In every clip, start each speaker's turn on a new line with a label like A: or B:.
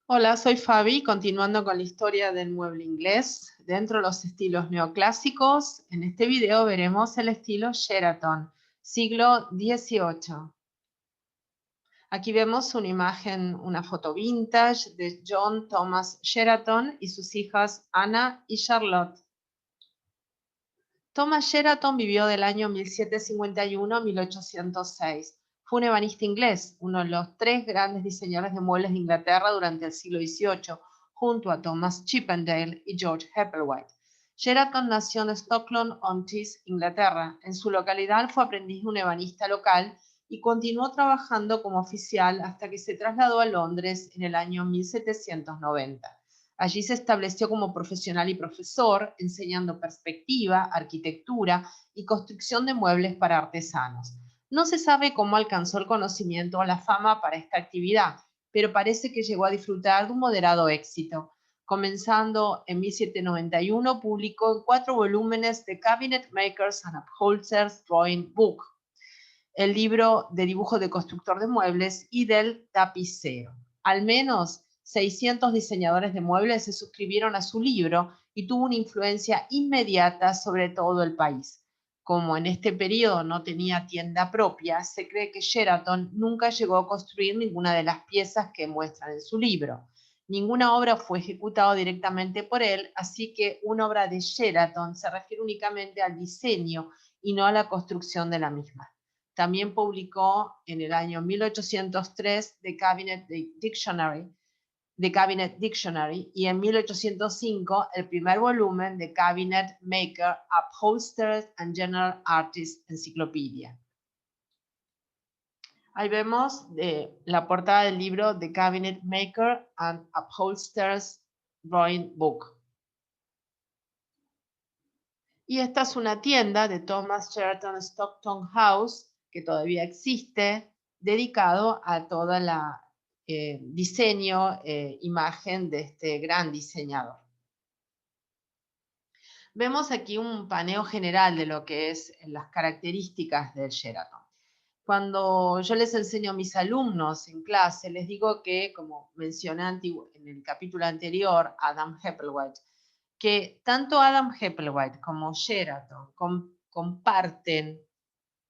A: Hola, soy Fabi, continuando con la historia del mueble inglés. Dentro de los estilos neoclásicos, en este video veremos el estilo Sheraton, siglo XVIII. Aquí vemos una imagen, una foto vintage de John Thomas Sheraton y sus hijas Anna y Charlotte. Thomas Sheraton vivió del año 1751 a 1806. Fue un ebanista inglés, uno de los tres grandes diseñadores de muebles de Inglaterra durante el siglo XVIII, junto a Thomas Chippendale y George Heppelwhite. Sheraton nació en Stockton-on-Tees, Inglaterra. En su localidad fue aprendiz de un ebanista local y continuó trabajando como oficial hasta que se trasladó a Londres en el año 1790. Allí se estableció como profesional y profesor, enseñando perspectiva, arquitectura y construcción de muebles para artesanos. No se sabe cómo alcanzó el conocimiento o la fama para esta actividad, pero parece que llegó a disfrutar de un moderado éxito. Comenzando en 1791, publicó en 4 volúmenes The Cabinet Makers and Upholsterers Drawing Book, el libro de dibujo de constructor de muebles y del tapicero. Al menos 600 diseñadores de muebles se suscribieron a su libro y tuvo una influencia inmediata sobre todo el país. Como en este periodo no tenía tienda propia, se cree que Sheraton nunca llegó a construir ninguna de las piezas que muestran en su libro. Ninguna obra fue ejecutada directamente por él, así que una obra de Sheraton se refiere únicamente al diseño y no a la construcción de la misma. También publicó en el año 1803 The Cabinet Dictionary y en 1805 el primer volumen de Cabinet Maker, Upholsterers and General Artists Encyclopedia. Ahí vemos la portada del libro The Cabinet Maker and Upholsterers Drawing Book. Y esta es una tienda de Thomas Sheraton Stockton House, que todavía existe, dedicado a toda la diseño, imagen de este gran diseñador. Vemos aquí un paneo general de lo que es las características del Sheraton. Cuando yo les enseño a mis alumnos en clase, les digo que, como mencioné en el capítulo anterior, Adam Heppelwhite, que tanto Adam Heppelwhite como Sheraton comparten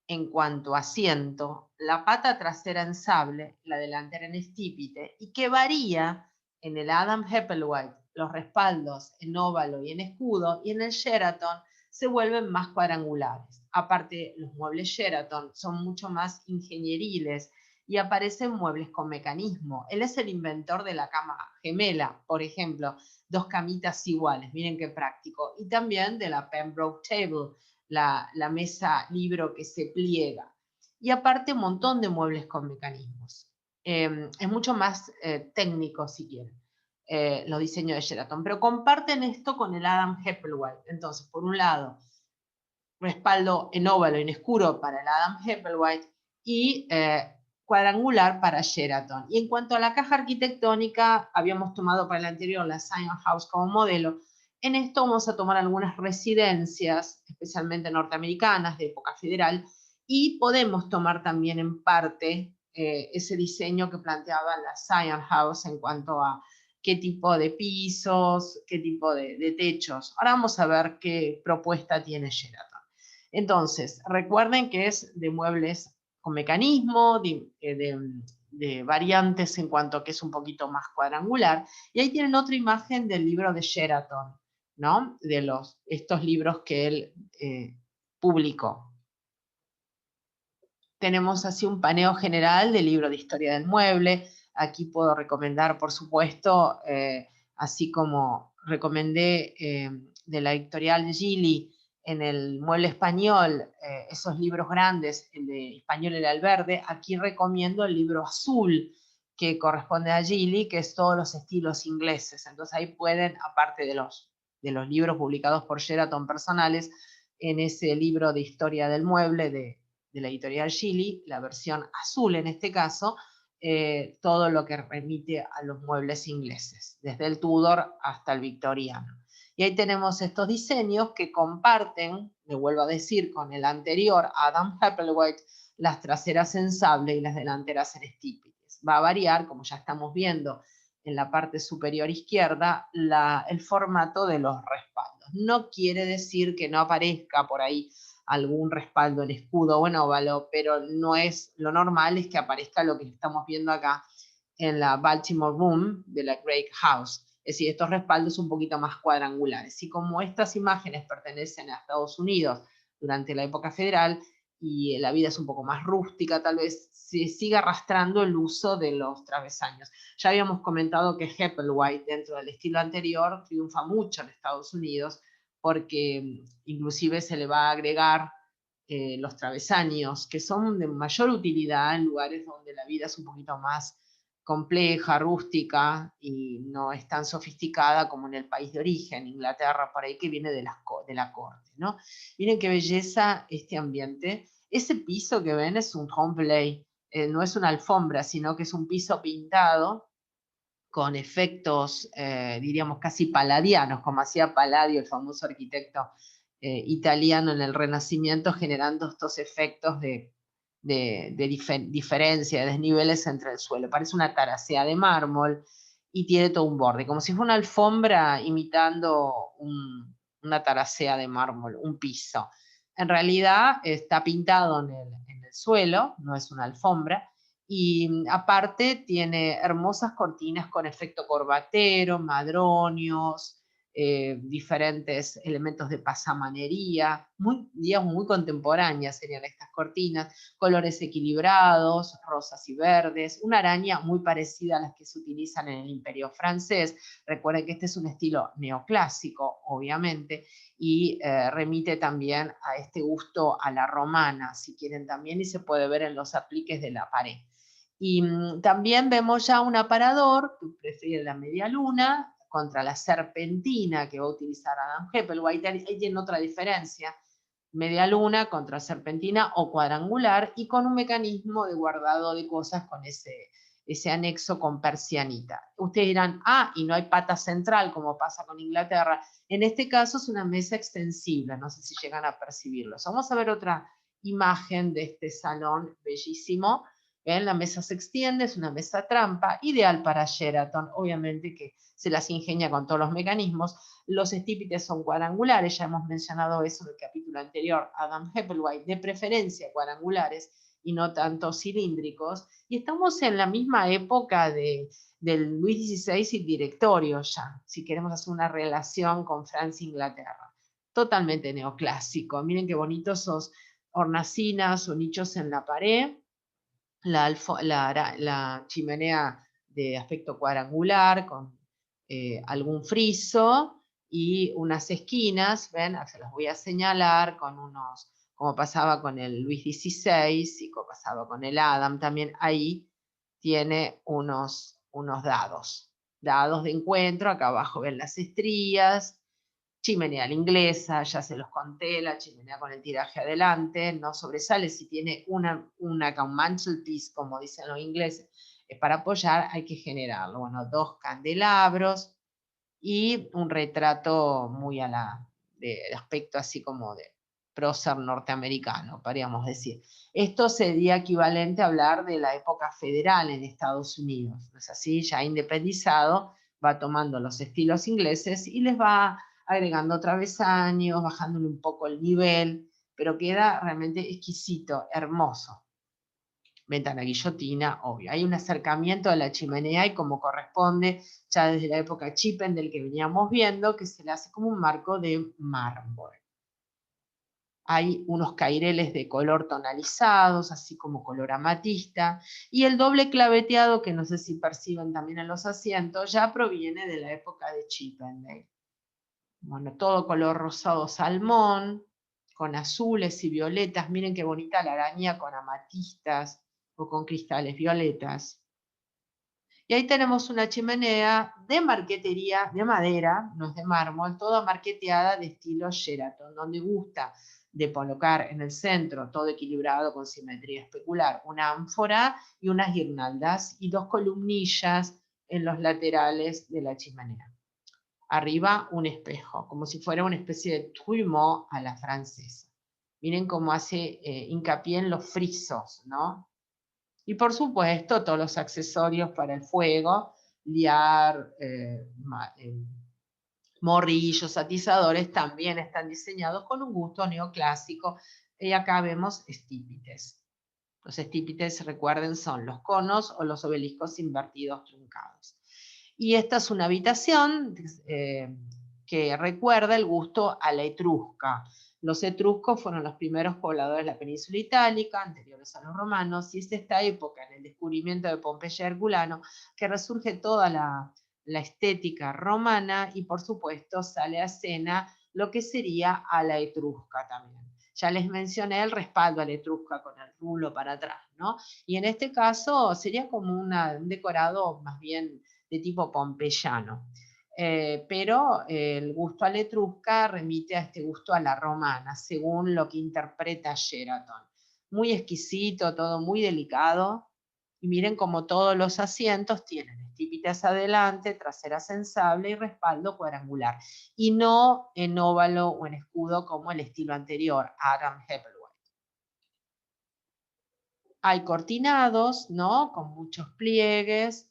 A: en cuanto a asiento la pata trasera en sable, la delantera en estípite, y que varía en el Adam Heppelwhite los respaldos en óvalo y en escudo, y en el Sheraton se vuelven más cuadrangulares. Aparte, los muebles Sheraton son mucho más ingenieriles y aparecen muebles con mecanismo. Él es el inventor de la cama gemela, por ejemplo, 2 camitas iguales, miren qué práctico, y también de la Pembroke Table, la mesa libro que se pliega. Y aparte un montón de muebles con mecanismos. Es mucho más técnico, si quieren, los diseños de Sheraton, pero comparten esto con el Adam Heppelwhite. Entonces, por un lado, respaldo en óvalo y en escuro para el Adam Heppelwhite y cuadrangular para Sheraton. Y en cuanto a la caja arquitectónica, habíamos tomado para el anterior la Zion House como modelo. En esto vamos a tomar algunas residencias, especialmente norteamericanas, de época federal, y podemos tomar también en parte ese diseño que planteaba la Zion House en cuanto a qué tipo de pisos, qué tipo de techos. Ahora vamos a ver qué propuesta tiene Sheraton. Entonces, recuerden que es de muebles con mecanismo, de variantes en cuanto a que es un poquito más cuadrangular. Y ahí tienen otra imagen del libro de Sheraton, ¿no? De estos libros que él publicó. Tenemos así un paneo general del libro de historia del mueble. Aquí puedo recomendar, por supuesto, así como recomendé de la editorial Gili en el mueble español, esos libros grandes, el de español era el verde. Aquí recomiendo el libro azul, que corresponde a Gili, que es todos los estilos ingleses. Entonces ahí pueden, aparte de los libros publicados por Sheraton personales, en ese libro de historia del mueble de la editorial Gili, la versión azul en este caso, todo lo que remite a los muebles ingleses, desde el Tudor hasta el victoriano. Y ahí tenemos estos diseños que comparten, me vuelvo a decir, con el anterior, Adam Heppelwhite, las traseras en sable y las delanteras en estípites. Va a variar, como ya estamos viendo, en la parte superior izquierda el formato de los respaldos. No quiere decir que no aparezca por ahí algún respaldo en escudo o en óvalo, pero no es, lo normal es que aparezca lo que estamos viendo acá en la Baltimore Room de la Great House. Es decir, estos respaldos un poquito más cuadrangulares. Y como estas imágenes pertenecen a Estados Unidos durante la época federal, y la vida es un poco más rústica, tal vez se siga arrastrando el uso de los travesaños. Ya habíamos comentado que Hepplewhite, dentro del estilo anterior, triunfa mucho en Estados Unidos, porque inclusive se le va a agregar los travesaños, que son de mayor utilidad en lugares donde la vida es un poquito más compleja, rústica, y no es tan sofisticada como en el país de origen, Inglaterra, por ahí, que viene de la corte, ¿no? Miren qué belleza este ambiente. Ese piso que ven es un trompe-l'œil, no es una alfombra, sino que es un piso pintado con efectos, diríamos, casi palladianos, como hacía Palladio, el famoso arquitecto italiano en el Renacimiento, generando estos efectos de diferencia, de desniveles entre el suelo. Parece una taracea de mármol y tiene todo un borde, como si fuera una alfombra imitando una taracea de mármol, un piso. En realidad está pintado en el suelo, no es una alfombra, y aparte tiene hermosas cortinas con efecto corbatero, madroños, diferentes elementos de pasamanería, digamos, muy contemporáneas serían estas cortinas, colores equilibrados, rosas y verdes, una araña muy parecida a las que se utilizan en el Imperio francés. Recuerden que este es un estilo neoclásico, obviamente, y remite también a este gusto a la romana, si quieren también, y se puede ver en los apliques de la pared. Y también vemos ya un aparador, que prefiere la media luna, contra la serpentina que va a utilizar Adam Hepplewhite. Ahí tiene otra diferencia, media luna contra serpentina o cuadrangular, y con un mecanismo de guardado de cosas con ese anexo con persianita. Ustedes dirán, y no hay pata central como pasa con Inglaterra. En este caso es una mesa extensible, no sé si llegan a percibirlo. Vamos a ver otra imagen de este salón bellísimo. ¿Ven? La mesa se extiende, es una mesa trampa, ideal para Sheraton, obviamente que se las ingenia con todos los mecanismos. Los estípites son cuadrangulares, ya hemos mencionado eso en el capítulo anterior, Adam Hepplewhite, de preferencia cuadrangulares y no tanto cilíndricos. Y estamos en la misma época del Luis XVI y directorio ya, si queremos hacer una relación con Francia e Inglaterra. Totalmente neoclásico. Miren qué bonitos esos hornacinas o nichos en la pared. La chimenea de aspecto cuadrangular con algún friso y unas esquinas, ven, se los voy a señalar con unos, como pasaba con el Luis XVI y como pasaba con el Adam, también ahí tiene unos dados de encuentro, acá abajo ven las estrías, chimenea a la inglesa, ya se los conté, la chimenea con el tiraje adelante, no sobresale, si tiene un mantelpiece, como dicen los ingleses, para apoyar hay que generarlo. Bueno, 2 candelabros y un retrato muy de aspecto así como de prócer norteamericano, podríamos decir. Esto sería equivalente a hablar de la época federal en Estados Unidos, ¿no es así? Ya independizado, va tomando los estilos ingleses y les va agregando travesaños, bajándole un poco el nivel, pero queda realmente exquisito, hermoso. Ventana guillotina, obvio. Hay un acercamiento a la chimenea y como corresponde, ya desde la época Chippendale que veníamos viendo, que se le hace como un marco de mármol. Hay unos caireles de color tonalizados, así como color amatista, y el doble claveteado, que no sé si perciben también en los asientos, ya proviene de la época de Chippendale. Bueno, todo color rosado salmón, con azules y violetas. Miren qué bonita la araña con amatistas o con cristales violetas. Y ahí tenemos una chimenea de marquetería de madera, no es de mármol, toda marqueteada de estilo Sheraton, donde gusta de colocar en el centro, todo equilibrado con simetría especular, una ánfora y unas guirnaldas y 2 columnillas en los laterales de la chimenea. Arriba un espejo, como si fuera una especie de trumeau a la francesa. Miren cómo hace hincapié en los frisos, ¿no? Y por supuesto todos los accesorios para el fuego, liar, morrillos, atizadores, también están diseñados con un gusto neoclásico. Y acá vemos estípites. Los estípites, recuerden, son los conos o los obeliscos invertidos truncados. Y esta es una habitación que recuerda el gusto a la etrusca. Los etruscos fueron los primeros pobladores de la península itálica, anteriores a los romanos, y es esta época, en el descubrimiento de Pompeya y Herculano, que resurge toda la estética romana y, por supuesto, sale a escena lo que sería a la etrusca también. Ya les mencioné el respaldo a la etrusca con el rulo para atrás, ¿no? Y en este caso sería como un decorado más bien de tipo pompeyano. Pero el gusto a la etrusca remite a este gusto a la romana, según lo que interpreta Sheraton. Muy exquisito, todo muy delicado. Y miren como todos los asientos tienen estípites adelante, trasera sensable y respaldo cuadrangular. Y no en óvalo o en escudo como el estilo anterior, Adam Hepplewhite. Hay cortinados, ¿no? Con muchos pliegues,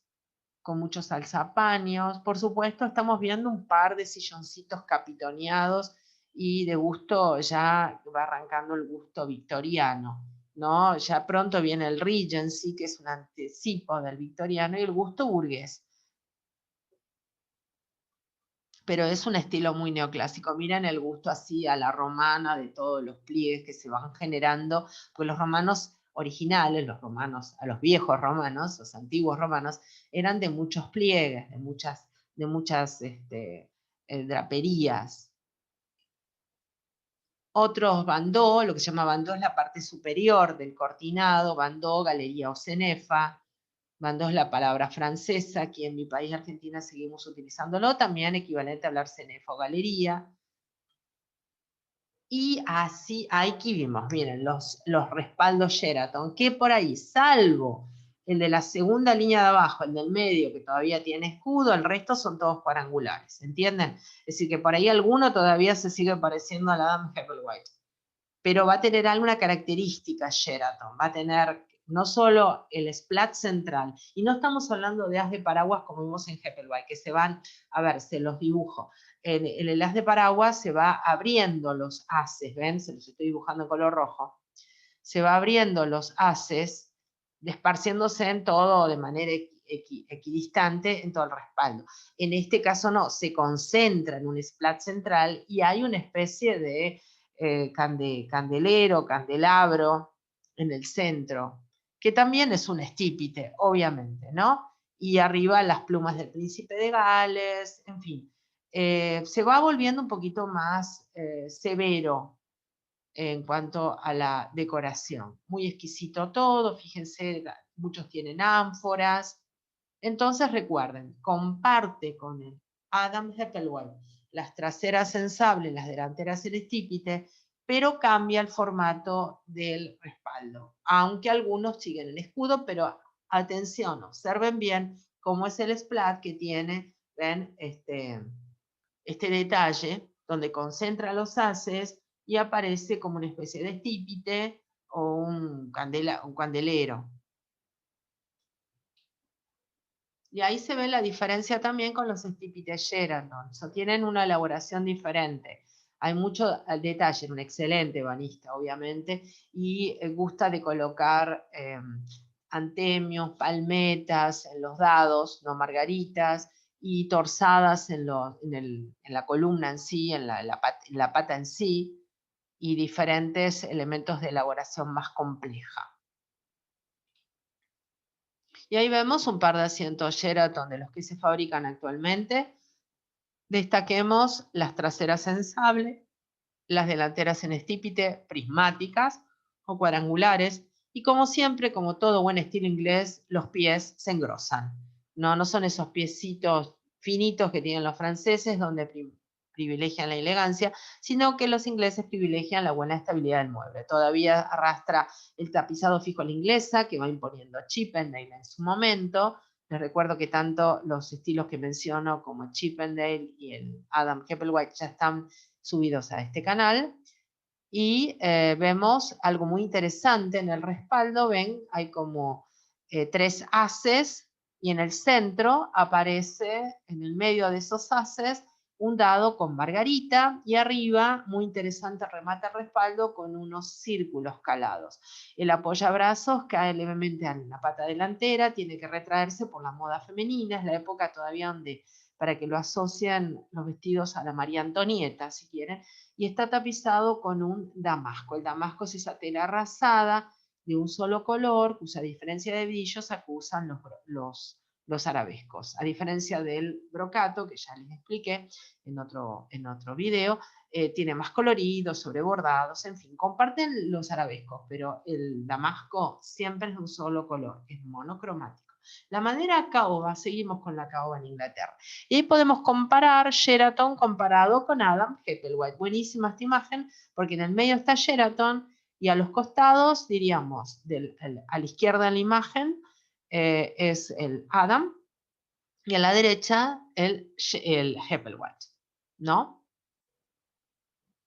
A: con muchos alzapaños. Por supuesto, estamos viendo un par de silloncitos capitoneados y de gusto, ya va arrancando el gusto victoriano, ¿no? Ya pronto viene el Regency, que es un anticipo del victoriano, y el gusto burgués. Pero es un estilo muy neoclásico. Miren el gusto así a la romana de todos los pliegues que se van generando, pues los romanos originales, los romanos, a los viejos romanos, los antiguos romanos, eran de muchos pliegues, de muchas draperías. Otros bandó, lo que se llama bandó es la parte superior del cortinado, bandó, galería o cenefa. Bandó es la palabra francesa, aquí en mi país, Argentina, seguimos utilizándolo, también equivalente a hablar cenefa o galería. Y así, aquí vimos, miren, los respaldos Sheraton, que por ahí, salvo el de la segunda línea de abajo, el del medio, que todavía tiene escudo, el resto son todos cuadrangulares, ¿entienden? Es decir, que por ahí alguno todavía se sigue pareciendo a la Adam Hepplewhite, pero va a tener alguna característica Sheraton, va a tener no solo el splat central, y no estamos hablando de as de paraguas como vimos en Hepplewhite, que se van, a ver, se los dibujo, en el as de paraguas se va abriendo los haces, ¿ven? Se los estoy dibujando en color rojo, se va abriendo los haces, desparciéndose en todo de manera equidistante en todo el respaldo. En este caso no, se concentra en un splat central y hay una especie de candelero, candelabro en el centro, que también es un estípite, obviamente, ¿no? Y arriba las plumas del príncipe de Gales, en fin. Se va volviendo un poquito más severo en cuanto a la decoración. Muy exquisito todo, fíjense, muchos tienen ánforas. Entonces recuerden, comparte con el Adam Hepplewhite las traseras sensables, las delanteras el estípite, pero cambia el formato del respaldo, aunque algunos siguen el escudo, pero atención, observen bien cómo es el splat que tiene, ven, este detalle, donde concentra los haces y aparece como una especie de estípite o un candelero. Y ahí se ve la diferencia también con los estípites Sheraton. Tienen una elaboración diferente. Hay mucho detalle, un excelente banista, obviamente, y gusta de colocar antemios, palmetas en los dados, no margaritas, y torsadas en la columna en sí, en la pata en sí, y diferentes elementos de elaboración más compleja. Y ahí vemos un par de asientos Sheraton de los que se fabrican actualmente. Destaquemos las traseras en sable, las delanteras en estípite, prismáticas o cuadrangulares, y como siempre, como todo buen estilo inglés, los pies se engrosan. No son esos piecitos finitos que tienen los franceses, donde privilegian la elegancia, sino que los ingleses privilegian la buena estabilidad del mueble. Todavía arrastra el tapizado fijo a la inglesa, que va imponiendo Chippendale en su momento. Les recuerdo que tanto los estilos que menciono como Chippendale y el Adam Hepplewhite ya están subidos a este canal. Y vemos algo muy interesante en el respaldo, ven, hay como 3 haces Y en el centro aparece, en el medio de esos haces, un dado con margarita y arriba, muy interesante, remata el respaldo con unos círculos calados. El apoyabrazos cae levemente en la pata delantera, tiene que retraerse por la moda femenina, es la época todavía donde, para que lo asocien los vestidos a la María Antonieta, si quieren, y está tapizado con un damasco. El damasco es esa tela rasada de un solo color, cuya diferencia de brillos acusan los arabescos. A diferencia del brocato, que ya les expliqué en otro video, tiene más coloridos, sobrebordados, en fin, comparten los arabescos, pero el damasco siempre es de un solo color, es monocromático. La madera caoba, seguimos con la caoba en Inglaterra. Y ahí podemos comparar Sheraton comparado con Adam Hepplewhite. Buenísima esta imagen, porque en el medio está Sheraton y a los costados, diríamos, a la izquierda en la imagen, es el Adam, y a la derecha el Hepplewhite, ¿no?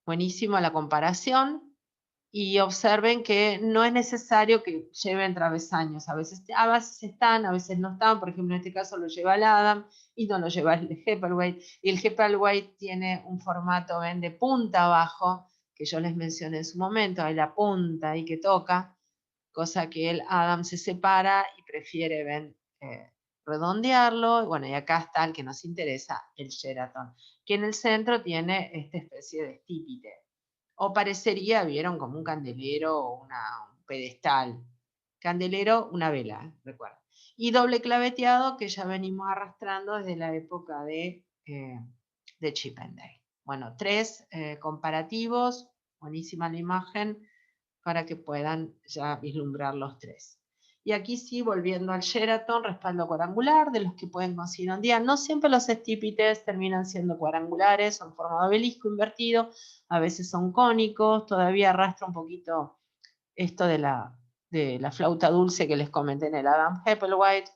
A: Buenísima la comparación. Y observen que no es necesario que lleven travesaños. A veces están, a veces no están. Por ejemplo, en este caso lo lleva el Adam y no lo lleva el Hepplewhite. Y el Hepplewhite tiene un formato, ven, de punta abajo, que yo les mencioné en su momento. Hay la punta ahí que toca, cosa que el Adam se separa y prefiere, ven, redondearlo. Y bueno, y acá está el que nos interesa, el Sheraton, que en el centro tiene esta especie de estípite. O parecería, vieron, como un candelero o un pedestal. Candelero, una vela, recuerden. Y doble claveteado que ya venimos arrastrando desde la época de Chippendale. Bueno, 3 comparativos, buenísima la imagen, para que puedan ya vislumbrar los 3. Y aquí sí, volviendo al Sheraton, respaldo cuadrangular, de los que pueden conseguir un día. No siempre los estípites terminan siendo cuadrangulares, son forma de obelisco invertido, a veces son cónicos, todavía arrastra un poquito esto de la flauta dulce que les comenté en el Adam Hepplewhite,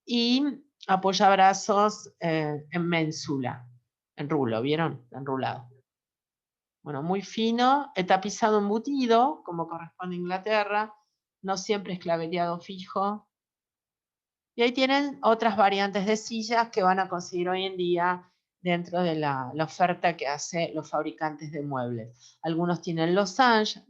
A: y apoyabrazos en ménsula, en rulo, ¿vieron? Enrulado. Bueno, muy fino, tapizado embutido, como corresponde a Inglaterra, no siempre es claveteado fijo. Y ahí tienen otras variantes de sillas que van a conseguir hoy en día dentro de la oferta que hacen los fabricantes de muebles. Algunos tienen losange,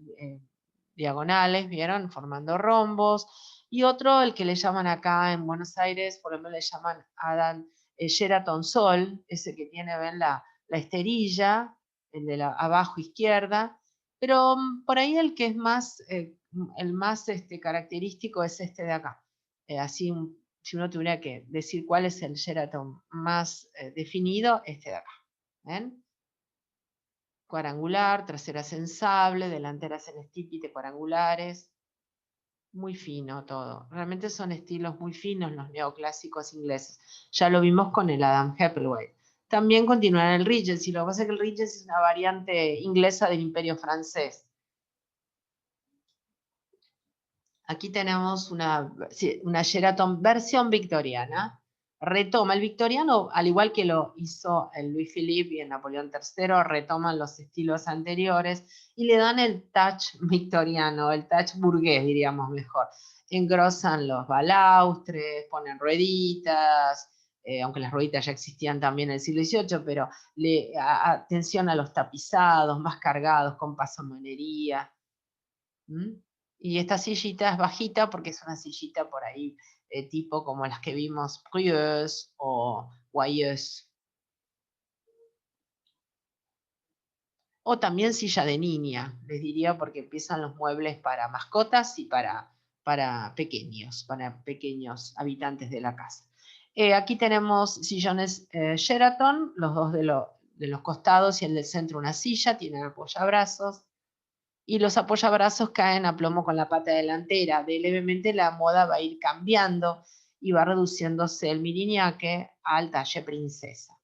A: diagonales, ¿vieron? Formando rombos. Y otro, el que le llaman acá en Buenos Aires, por ejemplo, le llaman Adam Sheraton Sol, ese que tiene, ven, la esterilla, el de la abajo izquierda. Pero por ahí el que es más, el más característico es este de acá. Así, si uno tuviera que decir cuál es el Sheraton más definido, este de acá. ¿Ven? Cuadrangular, traseras en sable, delanteras en estípite cuadrangulares. Muy fino todo. Realmente son estilos muy finos los neoclásicos ingleses. Ya lo vimos con el Adam Hepplewhite. También continuará el Regency. Lo que pasa es que el Regency es una variante inglesa del Imperio francés. Aquí tenemos una Sheraton versión victoriana. Retoma el victoriano, al igual que lo hizo el Louis Philippe y el Napoleón III, retoman los estilos anteriores y le dan el touch victoriano, el touch burgués, diríamos mejor. Engrosan los balaustres, ponen rueditas, aunque las rueditas ya existían también en el siglo XVIII, pero atención a los tapizados, más cargados, con pasomanería. Y esta sillita es bajita porque es una sillita por ahí, tipo como las que vimos, Brieuse o Guayeuse. O también silla de niña, les diría, porque empiezan los muebles para mascotas y para pequeños habitantes de la casa. Aquí tenemos sillones Sheraton, los dos de los costados y el del centro una silla, tienen apoyabrazos. Y los apoyabrazos caen a plomo con la pata delantera. De levemente la moda va a ir cambiando y va reduciéndose el miriñaque al talle princesa.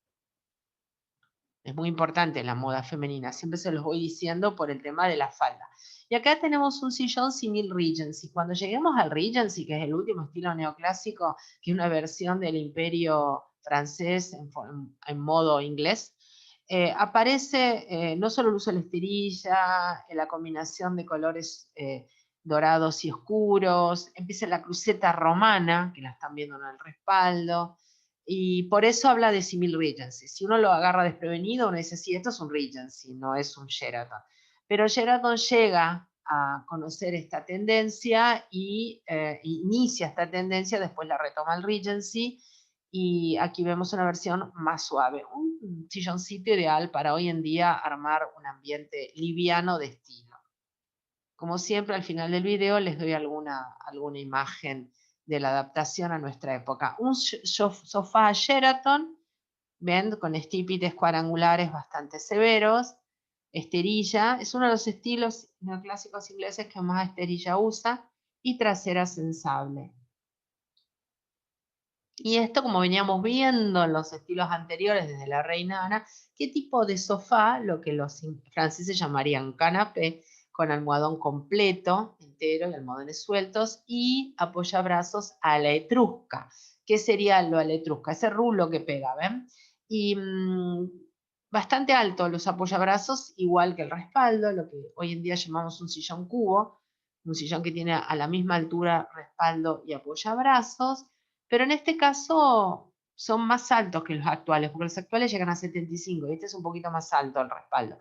A: Es muy importante la moda femenina, siempre se los voy diciendo por el tema de la falda. Y acá tenemos un sillón simil Regency. Cuando lleguemos al Regency, que es el último estilo neoclásico, que es una versión del imperio francés en modo inglés, aparece no solo el uso de la esterilla, la combinación de colores dorados y oscuros, empieza la cruceta romana, que la están viendo en el respaldo, y por eso habla de simil Regency. Si uno lo agarra desprevenido, uno dice, sí, esto es un Regency, no es un Sheraton. Pero Sheraton llega a conocer esta tendencia y inicia esta tendencia, después la retoma el Regency, y aquí vemos una versión más suave, un silloncito ideal para hoy en día armar un ambiente liviano de estilo. Como siempre, al final del video les doy alguna imagen de la adaptación a nuestra época. Un sofá Sheraton, ven, con estípites cuadrangulares bastante severos, esterilla, es uno de los estilos neoclásicos ingleses que más esterilla usa, y trasera sensable. Y esto, como veníamos viendo en los estilos anteriores desde la Reina Ana, ¿qué tipo de sofá? Lo que los franceses llamarían canapé, con almohadón completo, entero, y almohadones sueltos, y apoyabrazos a la etrusca. ¿Qué sería lo a la etrusca? Ese rulo que pega, ¿ven? Y bastante alto los apoyabrazos, igual que el respaldo, lo que hoy en día llamamos un sillón cubo, un sillón que tiene a la misma altura respaldo y apoyabrazos, pero en este caso son más altos que los actuales, porque los actuales llegan a 75 y este es un poquito más alto el respaldo.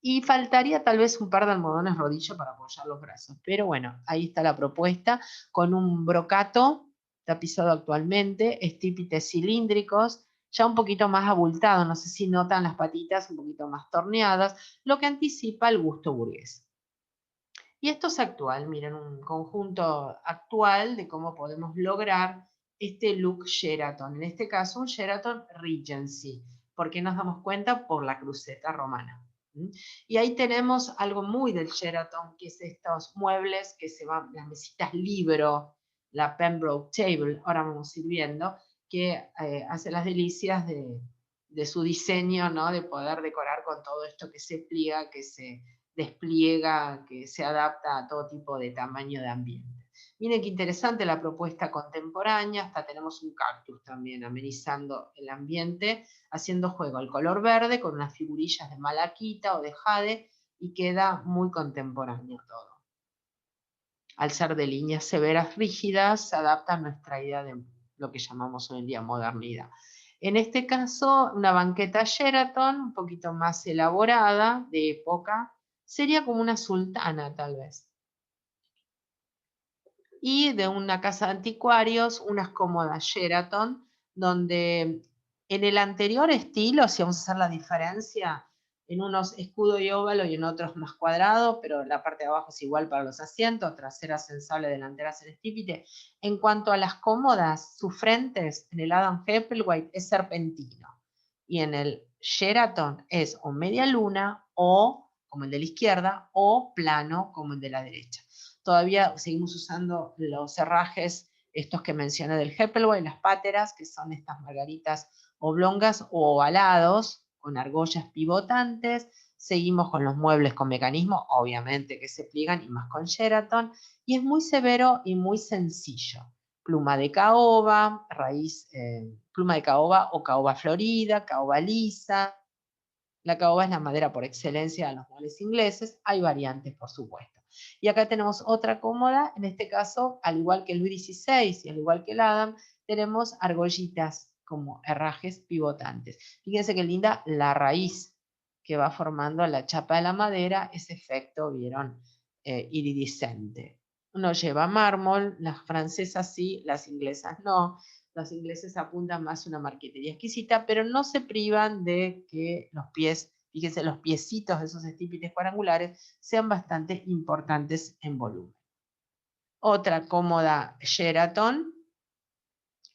A: Y faltaría tal vez un par de almohadones rodillo para apoyar los brazos. Pero bueno, ahí está la propuesta, con un brocato tapizado actualmente, estípites cilíndricos, ya un poquito más abultado, no sé si notan las patitas un poquito más torneadas, lo que anticipa el gusto burgués. Y esto es actual, miren, un conjunto actual de cómo podemos lograr este look Sheraton. En este caso, un Sheraton Regency. ¿Por qué nos damos cuenta? Por la cruceta romana. Y ahí tenemos algo muy del Sheraton, que es estos muebles que se van, las mesitas libro, la Pembroke Table, ahora vamos a ir viendo, que hace las delicias de su diseño, ¿no? De poder decorar con todo esto que se pliega, que se despliega, que se adapta a todo tipo de tamaño de ambiente. Miren qué interesante la propuesta contemporánea, hasta tenemos un cactus también amenizando el ambiente, haciendo juego al color verde con unas figurillas de malaquita o de jade, y queda muy contemporáneo todo. Al ser de líneas severas rígidas, se adapta a nuestra idea de lo que llamamos hoy en día modernidad. En este caso, una banqueta Sheraton, un poquito más elaborada, de época, sería como una sultana tal vez. Y de una casa de anticuarios, unas cómodas Sheraton, donde en el anterior estilo, si vamos a hacer la diferencia, en unos escudo y óvalo y en otros más cuadrado, pero la parte de abajo es igual para los asientos, trasera sensable, delantera en estípite. En cuanto a las cómodas, sus frentes en el Adam Hepplewhite es serpentino, y en el Sheraton es o media luna, o como el de la izquierda, o plano como el de la derecha. Todavía seguimos usando los herrajes, estos que mencioné del Hepplewhite, las páteras, que son estas margaritas oblongas o ovalados, con argollas pivotantes. Seguimos con los muebles con mecanismo, obviamente que se pliegan, y más con Sheraton, y es muy severo y muy sencillo. Pluma de caoba, raíz, pluma de caoba o caoba florida, caoba lisa. La caoba es la madera por excelencia de los muebles ingleses, hay variantes por supuesto. Y acá tenemos otra cómoda, en este caso, al igual que el Louis XVI y al igual que el Adam, tenemos argollitas como herrajes pivotantes. Fíjense qué linda la raíz que va formando la chapa de la madera, ese efecto, vieron, iridiscente. Uno lleva mármol, las francesas sí, las inglesas no. Los ingleses apuntan más a una marquetería exquisita, pero no se privan de que los pies, fíjense, los piecitos de esos estípites cuadrangulares sean bastante importantes en volumen. Otra cómoda Sheraton,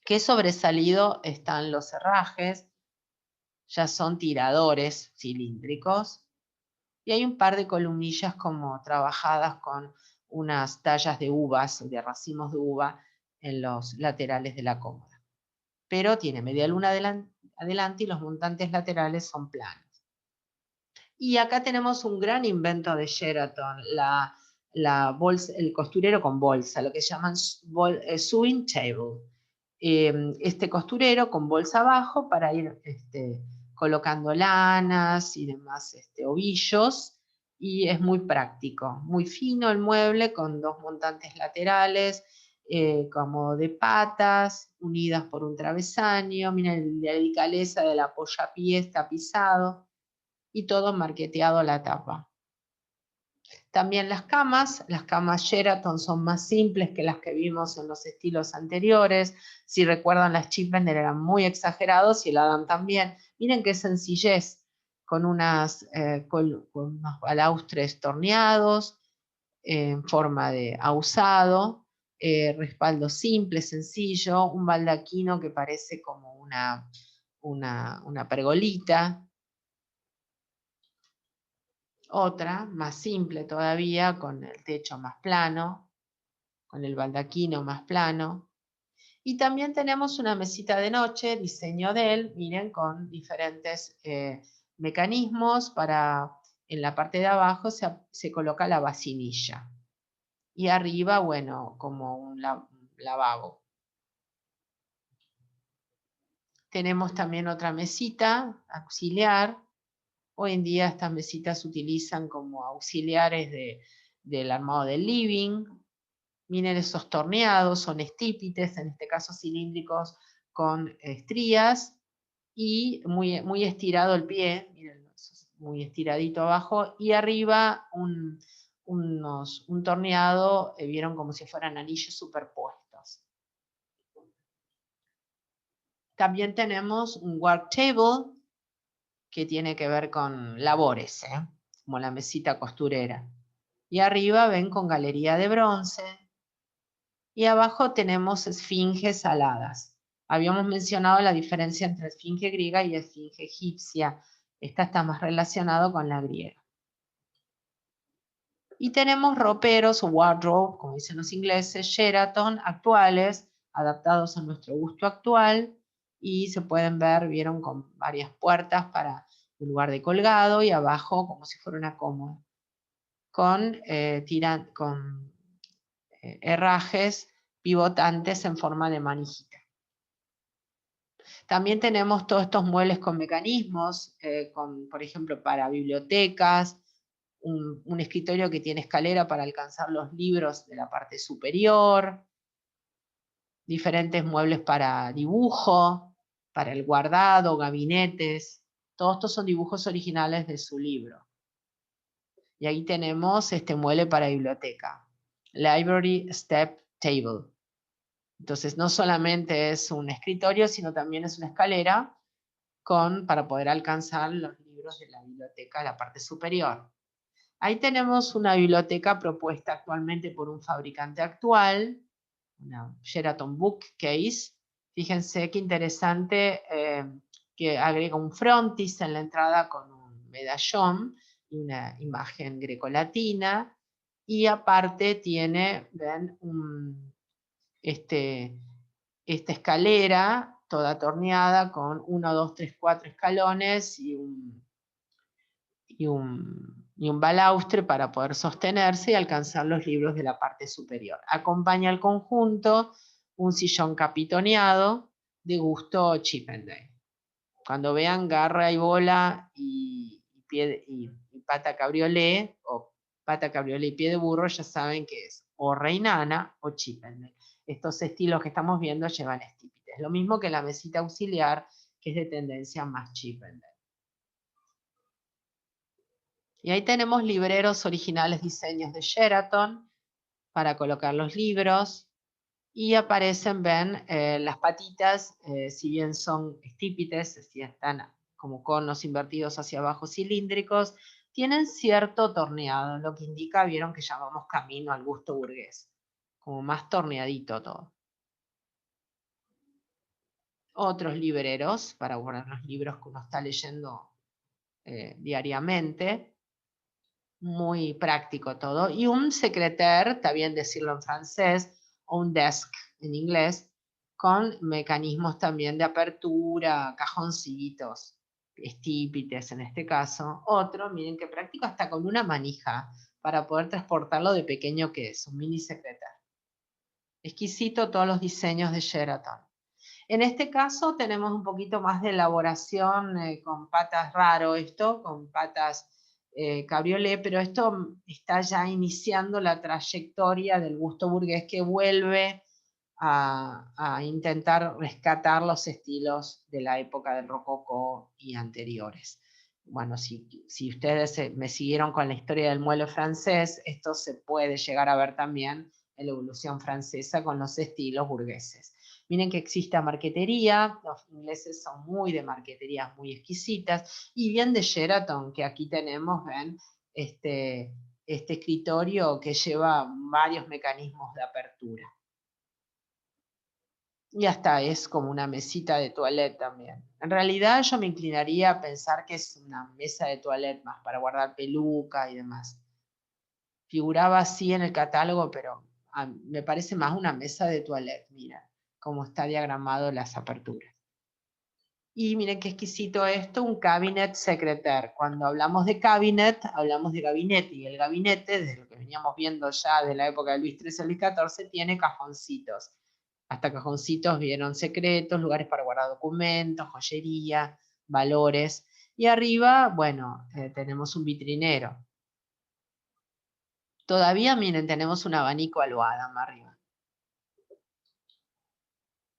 A: que sobresalido están los herrajes, ya son tiradores cilíndricos, y hay un par de columnillas como trabajadas con unas tallas de uvas, de racimos de uva en los laterales de la cómoda. Pero tiene media luna adelante y los montantes laterales son planos. Y acá tenemos un gran invento de Sheraton, bolsa, el costurero con bolsa, lo que llaman sewing table. Este costurero con bolsa abajo para ir colocando lanas y demás ovillos, y es muy práctico, muy fino el mueble con dos montantes laterales, como de patas, unidas por un travesaño. Miren la delicadeza del apoyapiés tapizado y todo marqueteado a la tapa. También las camas Sheraton son más simples que las que vimos en los estilos anteriores. Si recuerdan, las Chippendale eran muy exagerados y el Adam también. Miren qué sencillez, con con unos balaustres torneados en forma de ahusado, respaldo simple, sencillo, un baldaquino que parece como una pergolita. Otra, más simple todavía, con el techo más plano, con el baldaquino más plano. Y también tenemos una mesita de noche, diseño de él, miren, con diferentes mecanismos para, en la parte de abajo se coloca la vacinilla. Y arriba, bueno, como un lavabo. Tenemos también otra mesita auxiliar. Hoy en día estas mesitas se utilizan como auxiliares del armado del living. Miren esos torneados, son estípites, en este caso cilíndricos con estrías y muy estirado el pie, miren, muy estiradito abajo, y arriba un torneado, vieron como si fueran anillos superpuestos. También tenemos un work table que tiene que ver con labores, como la mesita costurera. Y arriba ven con galería de bronce. Y abajo tenemos esfinges aladas. Habíamos mencionado la diferencia entre esfinge griega y esfinge egipcia. Esta está más relacionada con la griega. Y tenemos roperos o wardrobe, como dicen los ingleses, Sheraton, actuales, adaptados a nuestro gusto actual. Y se pueden ver, vieron, con varias puertas para un lugar de colgado y abajo como si fuera una cómoda. Con herrajes pivotantes en forma de manijita. También tenemos todos estos muebles con mecanismos, por ejemplo, para bibliotecas, un escritorio que tiene escalera para alcanzar los libros de la parte superior, diferentes muebles para dibujo, para el guardado, gabinetes. Todos estos son dibujos originales de su libro. Y ahí tenemos este mueble para biblioteca, Library Step Table. Entonces no solamente es un escritorio, sino también es una escalera para poder alcanzar los libros de la biblioteca, la parte superior. Ahí tenemos una biblioteca propuesta actualmente por un fabricante actual, una Sheraton Bookcase. Fíjense qué interesante, que agrega un frontis en la entrada con un medallón y una imagen grecolatina. Y aparte tiene, ven, esta escalera toda torneada con 1, 2, 3, 4 escalones y un balaustre para poder sostenerse y alcanzar los libros de la parte superior. Acompaña al conjunto un sillón capitoneado de gusto Chippendale. Cuando vean garra y bola y pata cabriolet, o pata cabriolet y pie de burro, ya saben que es o reinana o Chippendale. Estos estilos que estamos viendo llevan estípites. Lo mismo que la mesita auxiliar, que es de tendencia más Chippendale. Y ahí tenemos libreros originales, diseños de Sheraton para colocar los libros. Y aparecen, ven, las patitas, si bien son estípites, si están como conos invertidos hacia abajo cilíndricos, tienen cierto torneado, lo que indica, vieron, que ya vamos camino al gusto burgués, como más torneadito todo. Otros libreros para guardar los libros que uno está leyendo diariamente. Muy práctico todo. Y un secrétaire, está bien decirlo en francés, o un desk en inglés, con mecanismos también de apertura, cajoncitos, estípites en este caso. Otro, miren qué práctico, hasta con una manija para poder transportarlo de pequeño que es, un mini secrétaire. Exquisito todos los diseños de Sheraton. En este caso tenemos un poquito más de elaboración con patas, raro esto, con patas cabriolet, pero esto está ya iniciando la trayectoria del gusto burgués que vuelve a intentar rescatar los estilos de la época del rococó y anteriores. Bueno, si ustedes me siguieron con la historia del mueble francés, esto se puede llegar a ver también en la evolución francesa con los estilos burgueses. Miren que existe marquetería, los ingleses son muy de marqueterías muy exquisitas, y bien de Sheraton, que aquí tenemos, ven, este escritorio que lleva varios mecanismos de apertura. Y hasta es como una mesita de toilette también. En realidad yo me inclinaría a pensar que es una mesa de toilette más para guardar peluca y demás. Figuraba así en el catálogo, pero me parece más una mesa de toilette, mira, cómo está diagramado las aperturas. Y miren qué exquisito esto, un cabinet secrétaire. Cuando hablamos de cabinet, hablamos de gabinete, y el gabinete, desde lo que veníamos viendo ya de la época de Luis XIII y Luis XIV, tiene cajoncitos. Hasta cajoncitos vieron secretos, lugares para guardar documentos, joyería, valores. Y arriba, bueno, tenemos un vitrinero. Todavía, miren, tenemos un abanico Adam arriba.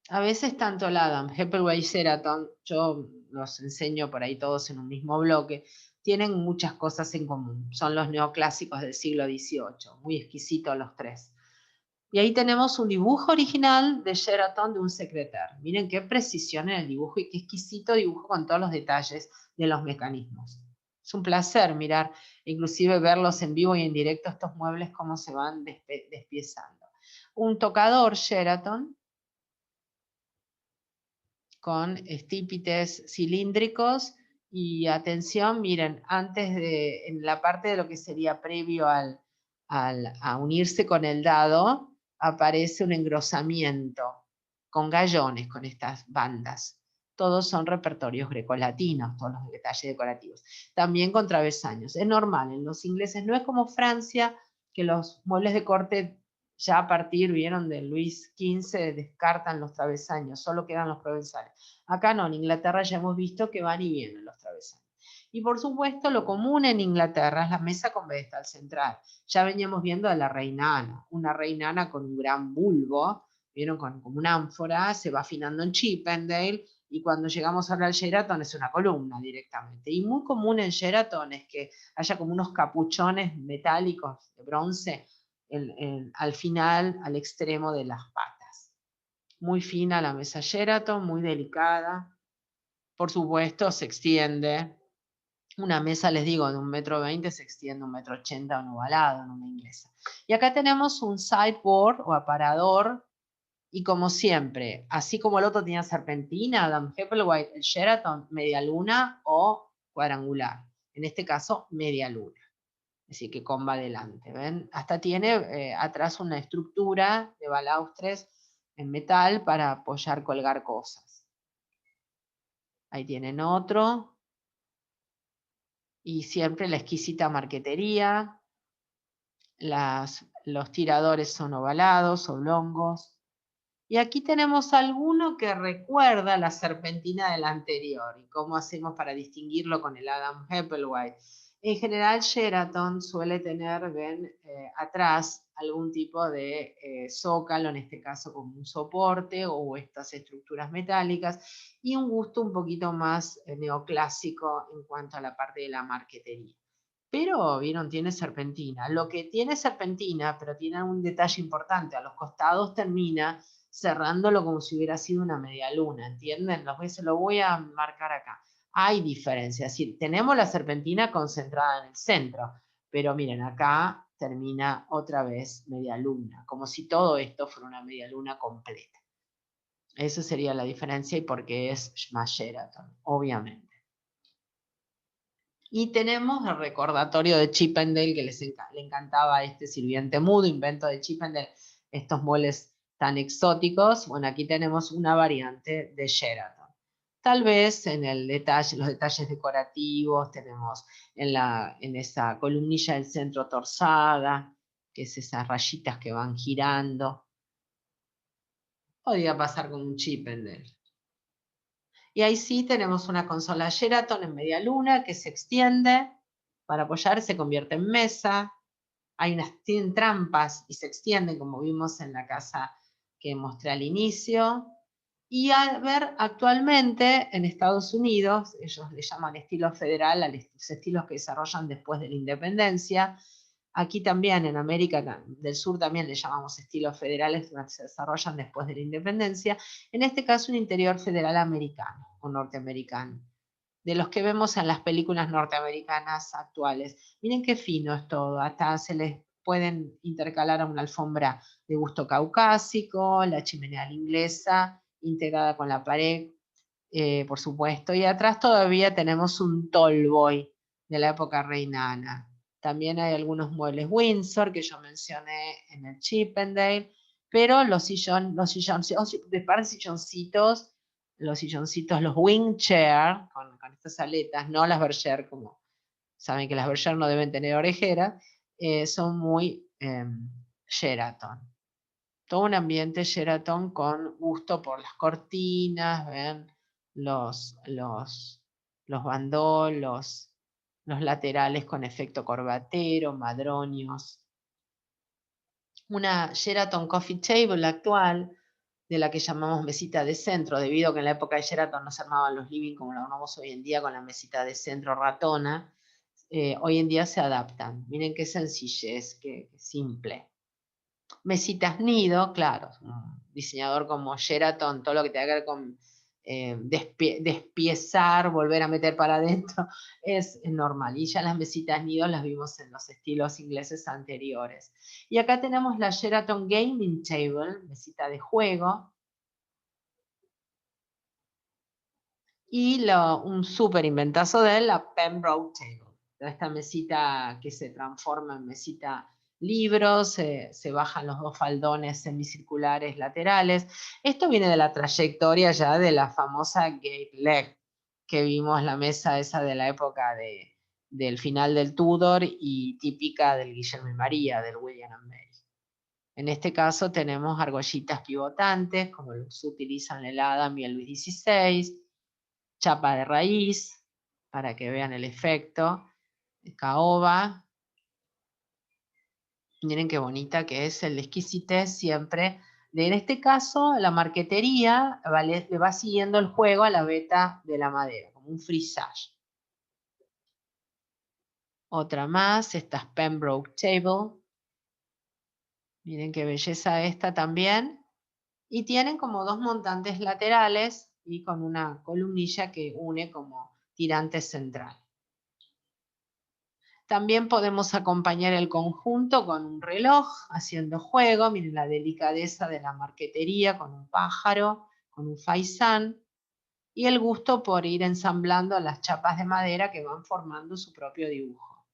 A: A veces tanto el Adam, Heppleway y Sheraton, yo los enseño por ahí todos en un mismo bloque, tienen muchas cosas en común. Son los neoclásicos del siglo XVIII, muy exquisitos los tres. Y ahí tenemos un dibujo original de Sheraton de un secretaire. Miren qué precisión en el dibujo y qué exquisito dibujo con todos los detalles de los mecanismos. Es un placer mirar, inclusive verlos en vivo y en directo, estos muebles, cómo se van despiezando. Un tocador Sheraton con estípites cilíndricos y atención, miren, antes de, en la parte de lo que sería previo a unirse con el dado, aparece un engrosamiento con gallones, con estas bandas. Todos son repertorios grecolatinos, todos los detalles decorativos. También con travesaños. Es normal, en los ingleses no es como Francia, que los muebles de corte ya a partir, vieron, de Luis XV descartan los travesaños, solo quedan los provenzales. Acá no, en Inglaterra ya hemos visto que van y vienen los travesaños. Y por supuesto, lo común en Inglaterra es la mesa con pedestal central. Ya veníamos viendo de la reinana, una reinana con un gran bulbo, vieron, como una ánfora, se va afinando en Chippendale, y cuando llegamos ahora al Sheraton es una columna directamente. Y muy común en Sheraton es que haya como unos capuchones metálicos de bronce al final, al extremo de las patas. Muy fina la mesa Sheraton, muy delicada. Por supuesto, se extiende. Una mesa, les digo, de 1,20 m se extiende 1,80 m en ovalado, en una inglesa. Y acá tenemos un sideboard o aparador, y como siempre, así como el otro tenía serpentina, Adam Hepplewhite, el Sheraton, media luna o cuadrangular. En este caso, media luna. Así que comba adelante, ¿ven? Hasta tiene atrás una estructura de balaustres en metal para apoyar, colgar cosas. Ahí tienen otro. Y siempre la exquisita marquetería. Los tiradores son ovalados, oblongos. Y aquí tenemos alguno que recuerda la serpentina del anterior. ¿Y cómo hacemos para distinguirlo con el Adam Hepplewhite? En general, Sheraton suele tener, ven, atrás algún tipo de zócalo, en este caso como un soporte o estas estructuras metálicas, y un gusto un poquito más neoclásico en cuanto a la parte de la marquetería. Pero, vieron, tiene serpentina. Lo que tiene serpentina, pero tiene un detalle importante, a los costados termina cerrándolo como si hubiera sido una media luna, ¿entienden? Se lo voy a marcar acá. Hay diferencias, sí, tenemos la serpentina concentrada en el centro, pero miren, acá termina otra vez media luna, como si todo esto fuera una media luna completa. Esa sería la diferencia y por qué es más Sheraton, obviamente. Y tenemos el recordatorio de Chippendale, que le encantaba este sirviente mudo, invento de Chippendale, estos muebles tan exóticos. Bueno, aquí tenemos una variante de Sheraton. Tal vez en el detalle, los detalles decorativos, tenemos en esa columnilla del centro torsada, que es esas rayitas que van girando. Podría pasar con un Chippendale. Y ahí sí tenemos una consola Sheraton en media luna que se extiende. para apoyar, se convierte en mesa, tienen trampas y se extienden, como vimos en la casa que mostré al inicio. Y al ver actualmente en Estados Unidos, ellos le llaman estilo federal a los estilos que desarrollan después de la independencia. Aquí también en América del Sur también le llamamos estilos federales que se desarrollan después de la independencia. En este caso un interior federal americano o norteamericano, de los que vemos en las películas norteamericanas actuales. Miren qué fino es todo, hasta se les pueden intercalar a una alfombra de gusto caucásico, la chimenea inglesa integrada con la pared, por supuesto, y atrás todavía tenemos un tallboy de la época reinana. También hay algunos muebles Windsor que yo mencioné en el Chippendale, pero los silloncitos, los wing chair, con estas aletas, no las Berger, como saben que las Berger no deben tener orejeras, son muy Sheraton. Todo un ambiente Sheraton con gusto por las cortinas, ven los bandós, los laterales con efecto corbatero, madroños. Una Sheraton Coffee Table actual, de la que llamamos mesita de centro, debido a que en la época de Sheraton no se armaban los living como lo armamos hoy en día con la mesita de centro ratona, hoy en día se adaptan. Miren qué sencillez, qué simple. Mesitas nido, claro, un diseñador como Sheraton, todo lo que tenga que ver con despiezar, volver a meter para adentro, es normal. Y ya las mesitas nido las vimos en los estilos ingleses anteriores. Y acá tenemos la Sheraton Gaming Table, mesita de juego. Y un súper inventazo de él, la Pembroke Table. Esta mesita que se transforma en mesita libros, se bajan los dos faldones semicirculares laterales. Esto viene de la trayectoria ya de la famosa Gate Leg, que vimos la mesa esa de la época del final del Tudor y típica del Guillermo y María, del William and Mary. En este caso tenemos argollitas pivotantes, como se utilizan en el Adam y el Luis XVI, chapa de raíz, para que vean el efecto, caoba. Miren qué bonita que es, el exquisitez siempre. En este caso, la marquetería le va siguiendo el juego a la veta de la madera, como un frisage. Otra más, esta es Pembroke Table. Miren qué belleza esta también. Y tienen como dos montantes laterales y con una columnilla que une como tirante central. También podemos acompañar el conjunto con un reloj, haciendo juego. Miren la delicadeza de la marquetería con un pájaro, con un faisán. Y el gusto por ir ensamblando las chapas de madera que van formando su propio dibujo.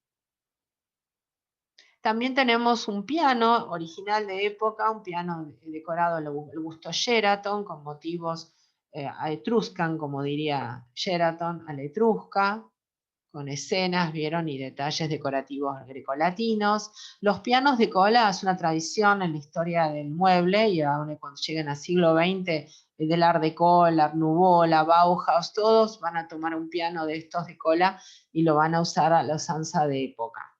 A: También tenemos un piano original de época, un piano decorado al gusto Sheraton, con motivos a Etruscan, como diría Sheraton, a la etrusca, con escenas, vieron, y detalles decorativos grecolatinos. Los pianos de cola es una tradición en la historia del mueble, y aún cuando lleguen al siglo XX, del Art Deco, la Art Nouveau, la Bauhaus, todos van a tomar un piano de estos de cola y lo van a usar a la usanza de época.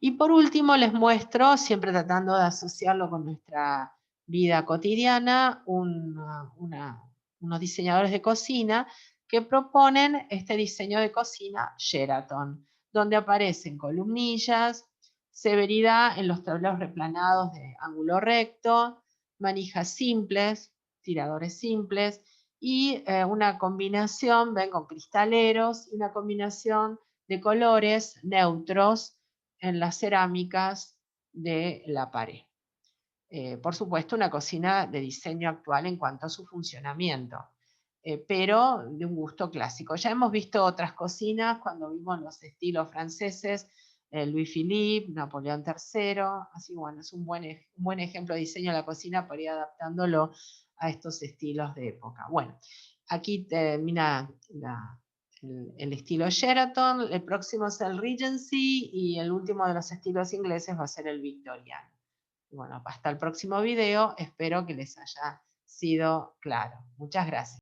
A: Y por último les muestro, siempre tratando de asociarlo con nuestra vida cotidiana, unos diseñadores de cocina que proponen este diseño de cocina Sheraton, donde aparecen columnillas, severidad en los tableros replanados de ángulo recto, manijas simples, tiradores simples, y una combinación, ven, con cristaleros, y una combinación de colores neutros en las cerámicas de la pared. Por supuesto, una cocina de diseño actual en cuanto a su funcionamiento, pero de un gusto clásico. Ya hemos visto otras cocinas cuando vimos los estilos franceses, Louis Philippe, Napoleón III, así bueno, es un buen ejemplo de diseño de la cocina para ir adaptándolo a estos estilos de época. Bueno, aquí termina el estilo Sheraton, el próximo es el Regency y el último de los estilos ingleses va a ser el victoriano. Bueno, hasta el próximo video, espero que les haya sido claro. Muchas gracias.